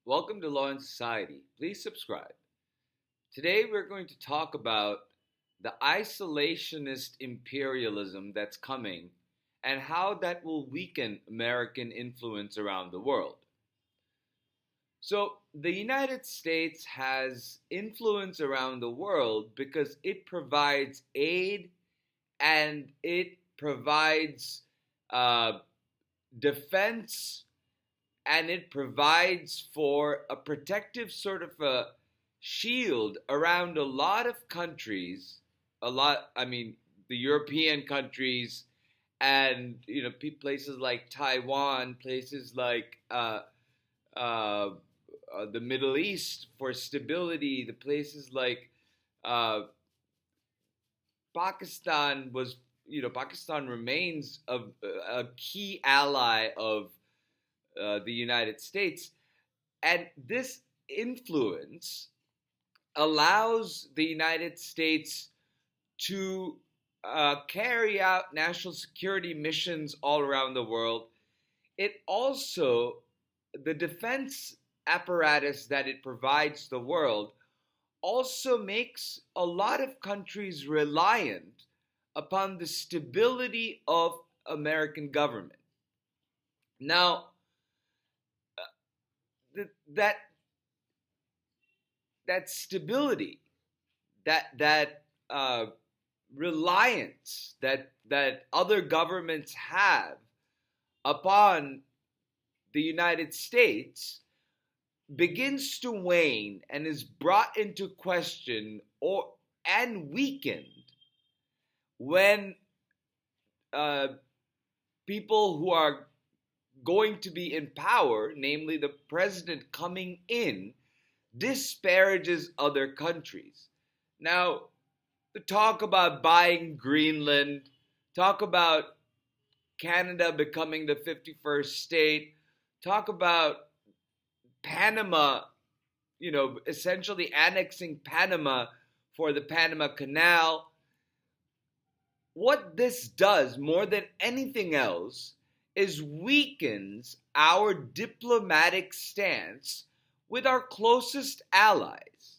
Welcome to Law and Society. Please subscribe. Today we're going to talk about the isolationist imperialism that's coming and how that will weaken American influence around the world. So, the United States has influence around the world because it provides aid and it provides uh, defense and it provides for a protective sort of a shield around a lot of countries, the European countries, and places like Taiwan, places like uh, the Middle East for stability, the places like uh, Pakistan was, Pakistan remains a key ally of the United States. And this influence allows the United States to carry out national security missions all around the world. It also, the defense apparatus that it provides the world also makes a lot of countries reliant upon the stability of American government. Now, that that stability, that reliance that other governments have upon the United States begins to wane and is brought into question or and weakened when uh, people who are going to be in power, namely the president coming in, disparages other countries. Now, the talk about buying Greenland, talk about Canada becoming the 51st state, talk about Panama, essentially annexing Panama for the Panama Canal. What this does more than anything else is weakens our diplomatic stance with our closest allies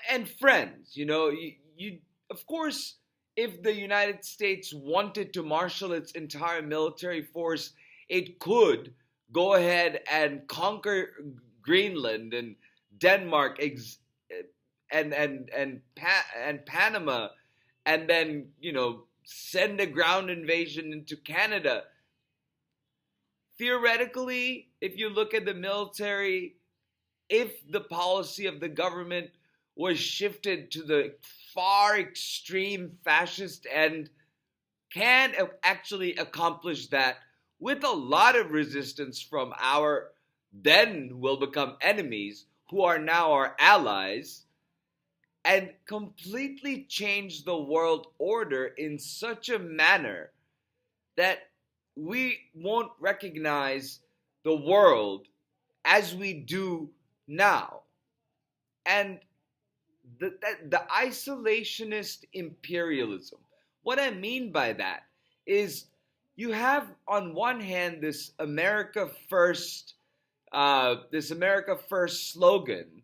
and friends. You of course, if the United States wanted to marshal its entire military force, it could go ahead and conquer Greenland and Denmark and Panama, and then send a ground invasion into Canada. Theoretically, if you look at the military, if the policy of the government was shifted to the far extreme fascist end, can actually accomplish that with a lot of resistance from our then will become enemies, who are now our allies, and completely change the world order in such a manner that we won't recognize the world as we do now. And the isolationist imperialism, what I mean by that is you have on one hand this America First slogan,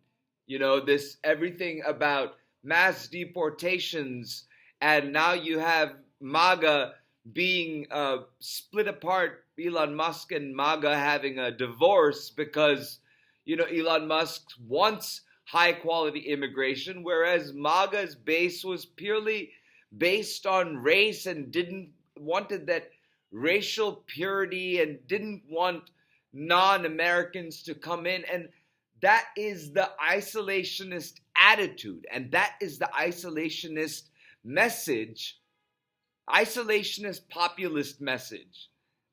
this everything about mass deportations, and now you have MAGA being split apart, Elon Musk and MAGA having a divorce because, Elon Musk wants high quality immigration, whereas MAGA's base was purely based on race and didn't wanted that racial purity and didn't want non-Americans to come in. And that is the isolationist attitude, and that is the isolationist message, isolationist populist message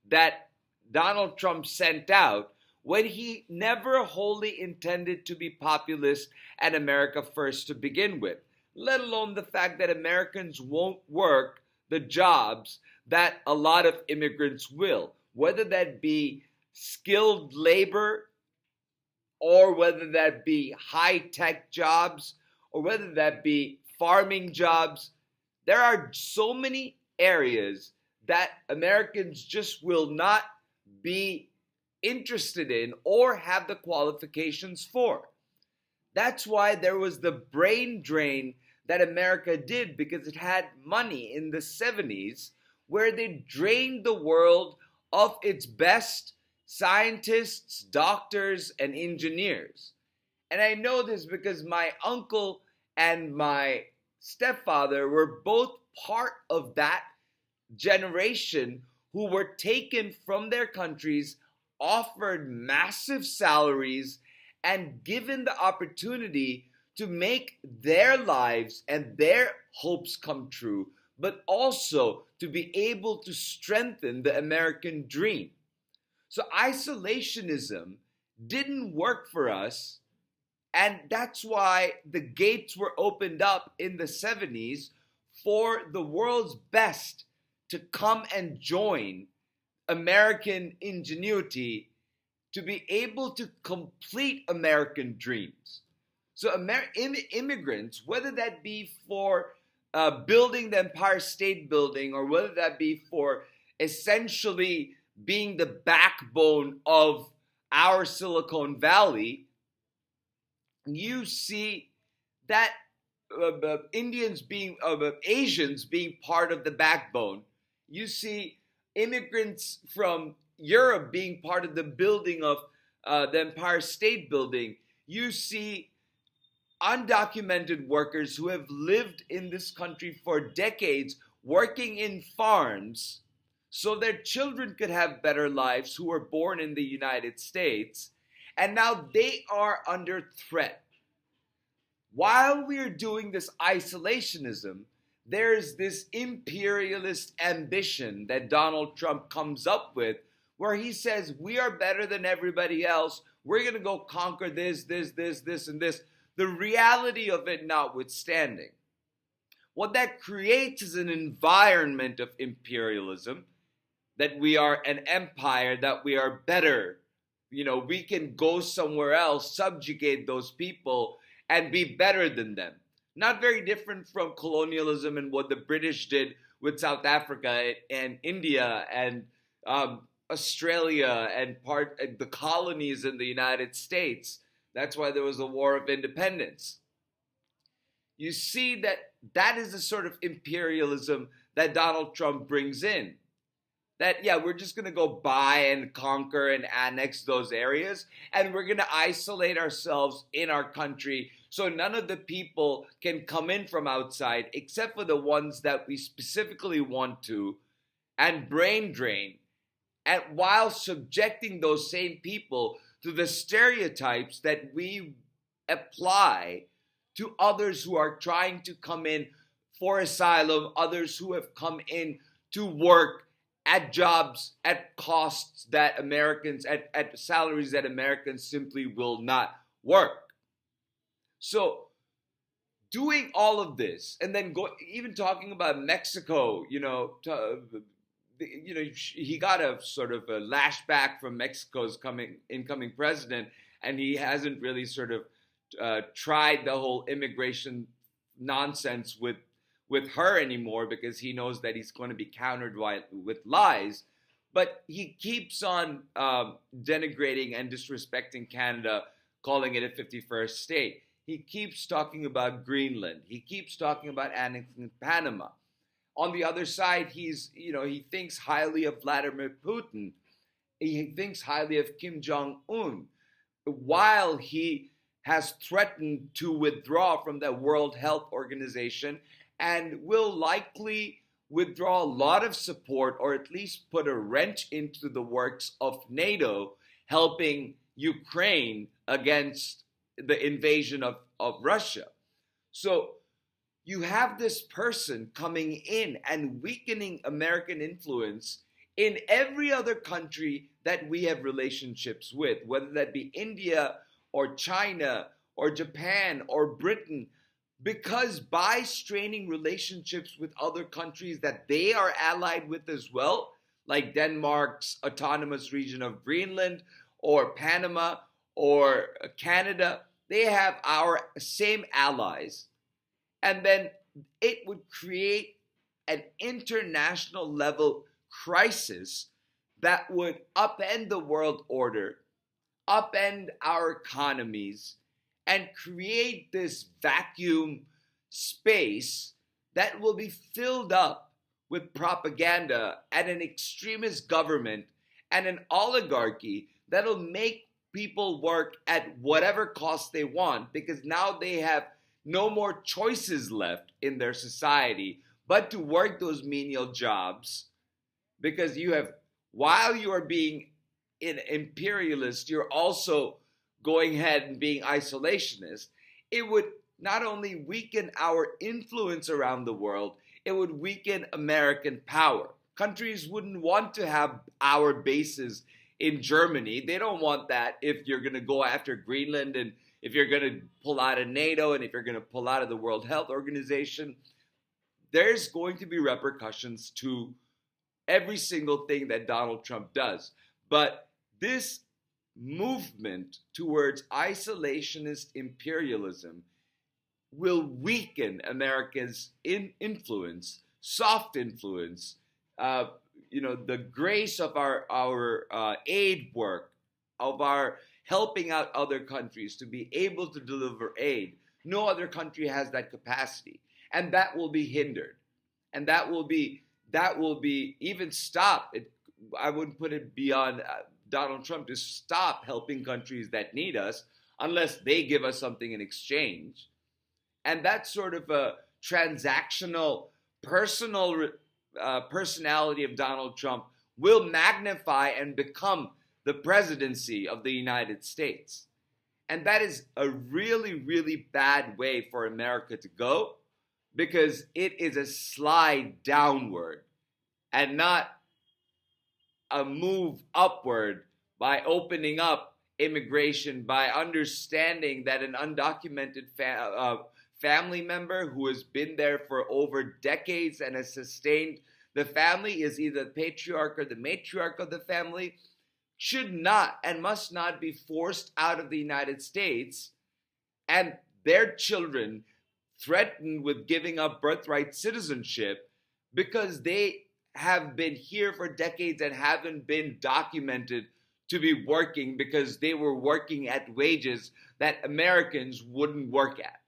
that Donald Trump sent out when he never wholly intended to be populist and America First to begin with, let alone the fact that Americans won't work the jobs that a lot of immigrants will, whether that be skilled labor or whether that be high-tech jobs or whether that be farming jobs. There are so many areas that Americans just will not be interested in or have the qualifications for. That's why there was the brain drain that America did, because it had money in the 70s where they drained the world of its best scientists, doctors, and engineers. And I know this because my uncle and my stepfather were both part of that generation who were taken from their countries, offered massive salaries, and given the opportunity to make their lives and their hopes come true, but also to be able to strengthen the American dream. So isolationism didn't work for us, and that's why the gates were opened up in the 70s for the world's best to come and join American ingenuity to be able to complete American dreams. So immigrants, whether that be for building the Empire State Building, or whether that be for essentially being the backbone of our Silicon Valley, you see that Asians being part of the backbone. You see immigrants from Europe being part of the building of the Empire State Building. You see undocumented workers who have lived in this country for decades working in farms so their children could have better lives, who were born in the United States, and now they are under threat. While we are doing this isolationism, there's this imperialist ambition that Donald Trump comes up with, where he says, we are better than everybody else. We're going to go conquer this, and this. The reality of it notwithstanding. What that creates is an environment of imperialism, that we are an empire, that we are better. We can go somewhere else, subjugate those people, and be better than them. Not very different from colonialism and what the British did with South Africa and India and Australia and the colonies in the United States. That's why there was a War of Independence. You see that is the sort of imperialism that Donald Trump brings in. That, we're just going to go buy and conquer and annex those areas, and we're going to isolate ourselves in our country so none of the people can come in from outside except for the ones that we specifically want to, and brain drain, and while subjecting those same people to the stereotypes that we apply to others who are trying to come in for asylum, others who have come in to work at jobs, at costs that Americans, at salaries that Americans simply will not work. So doing all of this, and then even talking about Mexico, he got a sort of a lashback from Mexico's incoming president, and he hasn't really sort of tried the whole immigration nonsense with her anymore, because he knows that he's going to be countered with lies. But he keeps on denigrating and disrespecting Canada, calling it a 51st state. He keeps talking about Greenland. He keeps talking about annexing Panama. On the other side, he thinks highly of Vladimir Putin. He thinks highly of Kim Jong-un, while he has threatened to withdraw from the World Health Organization and will likely withdraw a lot of support, or at least put a wrench into the works of NATO, helping Ukraine against the invasion of Russia. So you have this person coming in and weakening American influence in every other country that we have relationships with, whether that be India or China or Japan or Britain, because by straining relationships with other countries that they are allied with as well, like Denmark's autonomous region of Greenland or Panama or Canada, they have our same allies. And then it would create an international level crisis that would upend the world order, upend our economies, and create this vacuum space that will be filled up with propaganda and an extremist government and an oligarchy that'll make people work at whatever cost they want, because now they have no more choices left in their society but to work those menial jobs, because you have, while you are being an imperialist, you're also going ahead and being isolationist. It would not only weaken our influence around the world, it would weaken American power. Countries wouldn't want to have our bases in Germany. They don't want that if you're going to go after Greenland, and if you're going to pull out of NATO, and if you're going to pull out of the World Health Organization. There's going to be repercussions to every single thing that Donald Trump does. But this movement towards isolationist imperialism will weaken America's soft influence, the grace of our aid work, of our helping out other countries to be able to deliver aid. No other country has that capacity, and that will be hindered, and that will be even stopped. I wouldn't put it beyond Donald Trump to stop helping countries that need us unless they give us something in exchange. And that sort of a transactional, personality of Donald Trump will magnify and become the presidency of the United States. And that is a really, really bad way for America to go, because it is a slide downward and not a move upward by opening up immigration, by understanding that an undocumented family member who has been there for over decades and has sustained the family, is either the patriarch or the matriarch of the family, should not and must not be forced out of the United States, and their children threatened with giving up birthright citizenship because they have been here for decades and haven't been documented to be working, because they were working at wages that Americans wouldn't work at.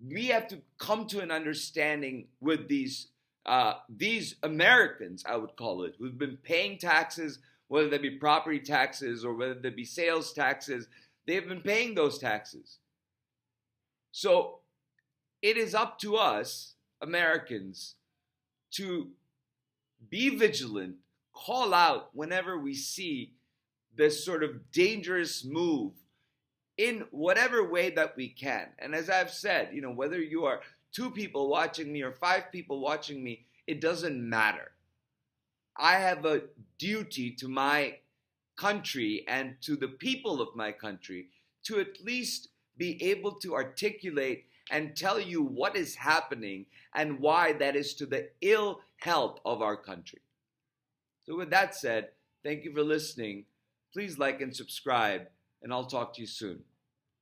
We have to come to an understanding with these Americans, I would call it, who've been paying taxes, whether they be property taxes or whether they be sales taxes. They've been paying those taxes. So it is up to us, Americans, to be vigilant, call out whenever we see this sort of dangerous move in whatever way that we can. And as I've said, whether you are 2 people watching me or 5 people watching me, it doesn't matter. I have a duty to my country and to the people of my country to at least be able to articulate and tell you what is happening and why that is to the ill health of our country. So with that said, thank you for listening. Please like and subscribe, and I'll talk to you soon.